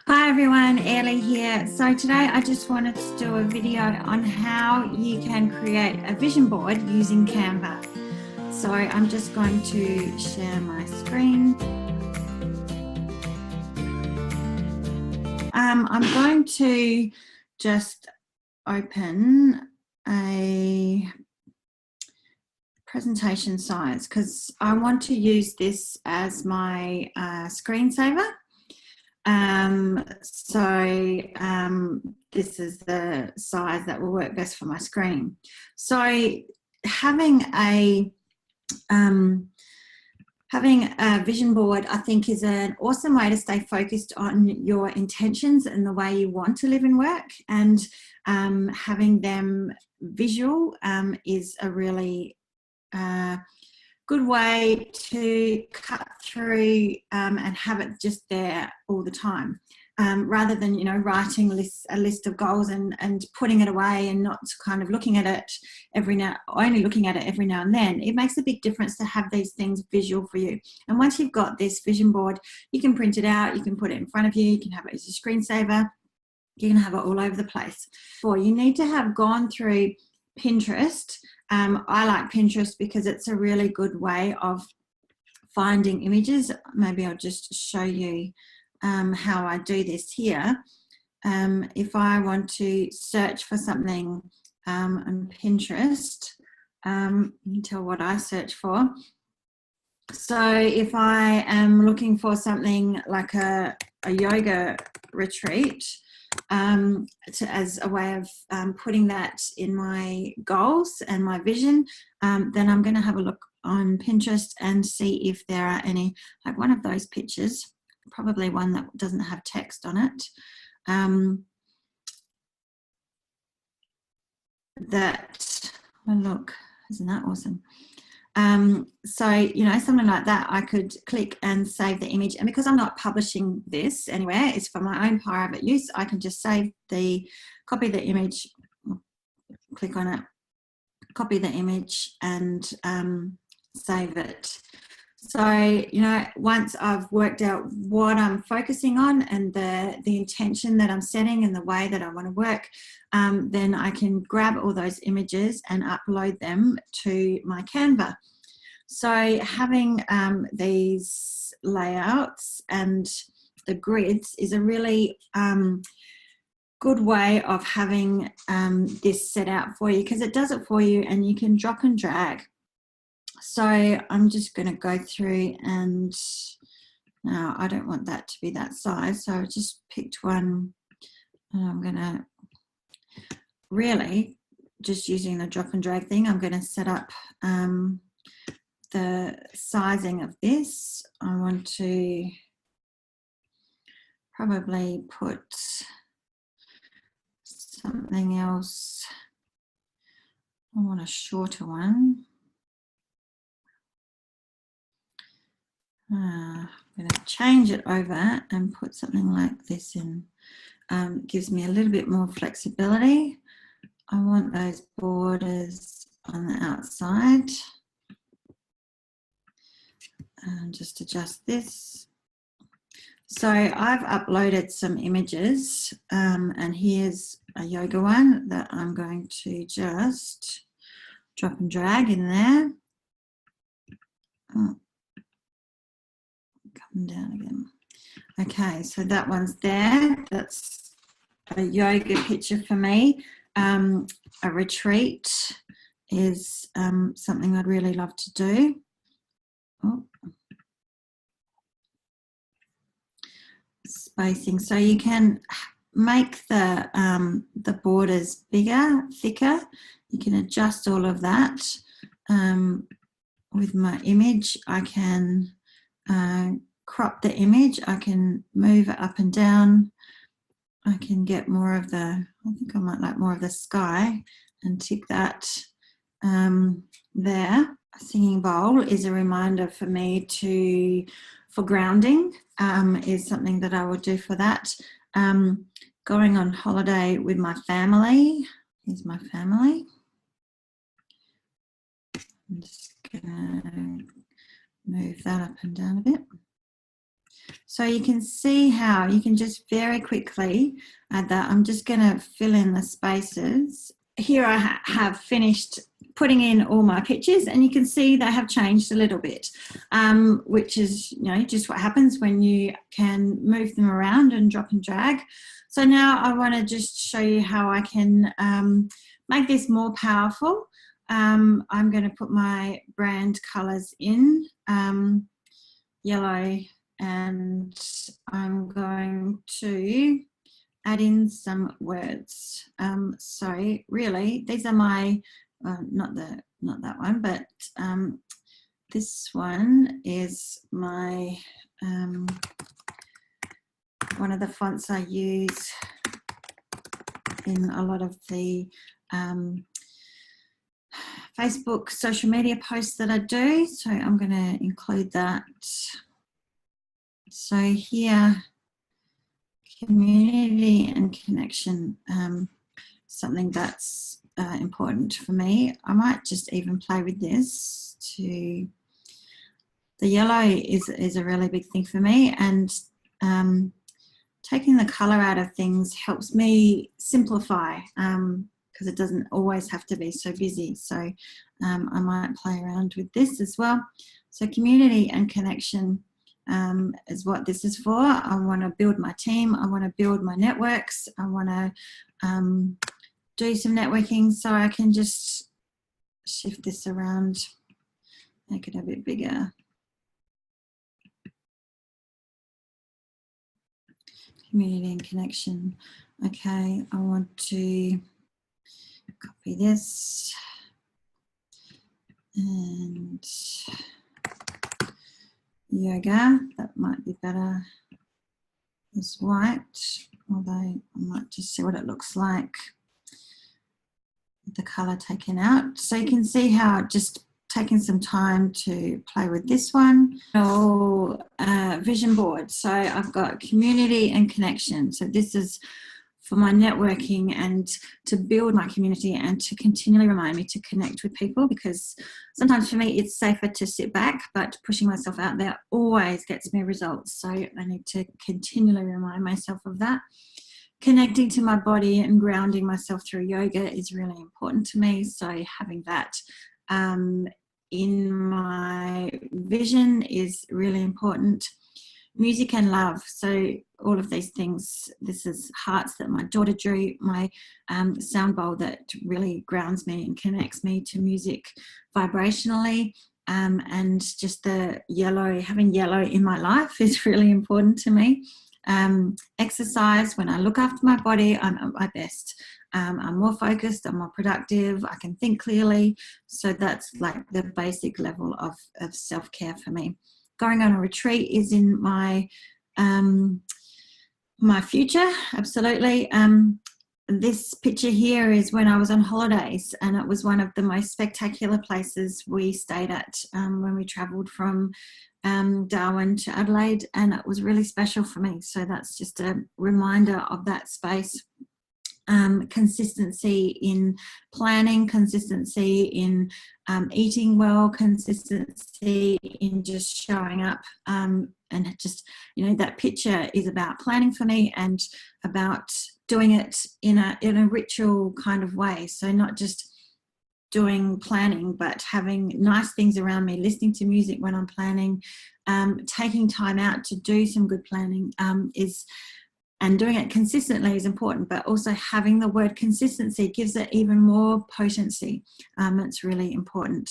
Hi everyone, Ellie here. So today I just wanted to do a video on how you can create a vision board using Canva. So I'm just going to share my screen. I'm going to just open a presentation size because I want to use this as my screensaver. This is the size that will work best for my screen. So having a vision board, I think, is an awesome way to stay focused on your intentions and the way you want to live and work. And having them visual is a really good way to cut through and have it just there all the time, rather than writing a list of goals and putting it away and not kind of looking at it only looking at it every now and then. It makes a big difference to have these things visual for you. And once you've got this vision board, you can print it out, you can put it in front of you, you can have it as a screensaver, you can have it all over the place. You need to have gone through Pinterest. I like Pinterest because it's a really good way of finding images. Maybe I'll just show you how I do this here. If I want to search for something on Pinterest, you can tell what I search for. So if I am looking for something like a yoga retreat, as a way of putting that in my goals and my vision, then I'm going to have a look on Pinterest and see if there are any, like one of those pictures, probably one that doesn't have text on it, look, isn't that awesome? So, something like that, I could click and save the image. And because I'm not publishing this anywhere, it's for my own private use, I can just copy the image, click on it, copy the image and save it. So, once I've worked out what I'm focusing on and the intention that I'm setting and the way that I want to work, then I can grab all those images and upload them to my Canva. So having these layouts and the grids is a really good way of having this set out for you, because it does it for you and you can drop and drag. So I'm just going to go through, and now I don't want that to be that size, so I just picked one, and I'm going to really just using the drop and drag thing, I'm going to set up the sizing of this. I want to probably put something else. I want a shorter one. I'm going to change it over and put something like this in. Gives me a little bit more flexibility. I want those borders on the outside. And just adjust this. So I've uploaded some images, and here's a yoga one that I'm going to just drop and drag in there. Oh, come down again. Okay, so that one's there. That's a yoga picture for me. A retreat is something I'd really love to do. Oh. Spacing, so you can make the borders bigger, thicker. You can adjust all of that. With my image, I can crop the image, I can move it up and down, I can get more of I think I might like more of the sky and tick that there. A singing bowl is a reminder for me for grounding, is something that I would do for that. Going on holiday with my family. Here's my family. I'm just going to move that up and down a bit. So you can see how you can just very quickly add that. I'm just going to fill in the spaces. Here I have finished putting in all my pictures, and you can see they have changed a little bit, which is, you know, just what happens when you can move them around and drop and drag. So now I want to just show you how I can make this more powerful. I'm going to put my brand colors in, yellow, and I'm going to add in some words. So really, these are my, not that one, but this one is my, one of the fonts I use in a lot of the Facebook social media posts that I do. So I'm going to include that. So here, community and connection, something that's important for me. I might just even play with this to, the yellow is a really big thing for me, and taking the color out of things helps me simplify, because it doesn't always have to be so busy. So I might play around with this as well. So community and connection is what this is for. I want to build my team. I want to build my networks. I want to do some networking, so I can just shift this around, make it a bit bigger. Community and connection. Okay, I want to copy this and yoga, that might be better as white, although I might just see what it looks like with the color taken out. So you can see how just taking some time to play with this one. Oh, vision board. So I've got community and connection. So this is for my networking and to build my community and to continually remind me to connect with people, because sometimes for me it's safer to sit back, but pushing myself out there always gets me results. So I need to continually remind myself of that. Connecting to my body and grounding myself through yoga is really important to me. So having that in my vision is really important. Music and love. So all of these things, this is hearts that my daughter drew, my sound bowl that really grounds me and connects me to music vibrationally. And just the yellow, having yellow in my life is really important to me. Exercise, when I look after my body, I'm at my best. I'm more focused, I'm more productive, I can think clearly. So that's like the basic level of self-care for me. Going on a retreat is in my my future, absolutely. This picture here is when I was on holidays, and it was one of the most spectacular places we stayed at when we travelled from Darwin to Adelaide, and it was really special for me. So that's just a reminder of that space. Consistency in planning, consistency in eating well, consistency in just showing up, and just, you know, that picture is about planning for me and about doing it in a ritual kind of way. So not just doing planning, but having nice things around me, listening to music when I'm planning, taking time out to do some good planning and doing it consistently is important, but also having the word consistency gives it even more potency. It's really important.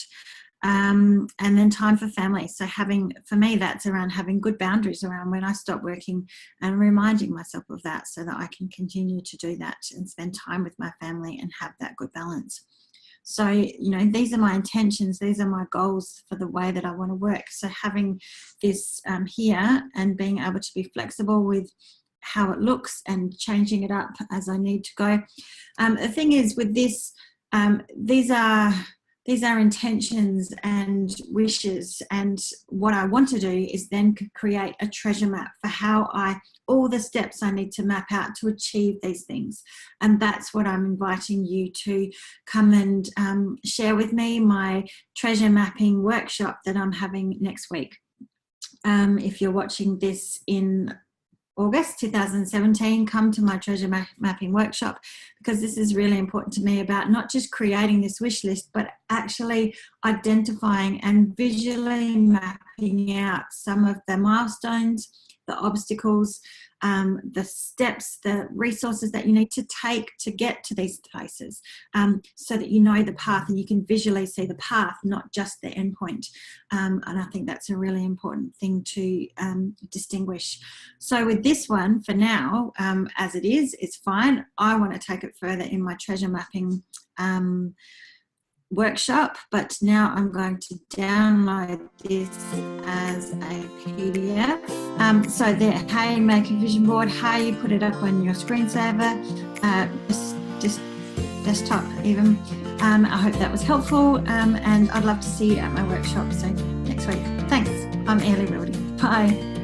And then time for family. So for me, that's around having good boundaries around when I stop working and reminding myself of that so that I can continue to do that and spend time with my family and have that good balance. So, you know, these are my intentions. These are my goals for the way that I want to work. So having this here and being able to be flexible with how it looks and changing it up as I need to go. The thing is with this, these are intentions and wishes, and what I want to do is then create a treasure map for all the steps I need to map out to achieve these things. And that's what I'm inviting you to come and share with me, my treasure mapping workshop that I'm having next week. if you're watching this in August 2017, come to my treasure mapping workshop, because this is really important to me, about not just creating this wish list, but actually identifying and visually mapping out some of the milestones, the obstacles, the steps, the resources that you need to take to get to these places, so that you know the path and you can visually see the path, not just the endpoint. And I think that's a really important thing to distinguish. So with this one, for now, as it is, it's fine. I want to take it further in my treasure mapping workshop, but now I'm going to download this as a PDF. So there, how you make a vision board, how you put it up on your screensaver, just desktop even. I hope that was helpful, and I'd love to see you at my workshop soon next week. Thanks. I'm Airlie Wildy. Bye.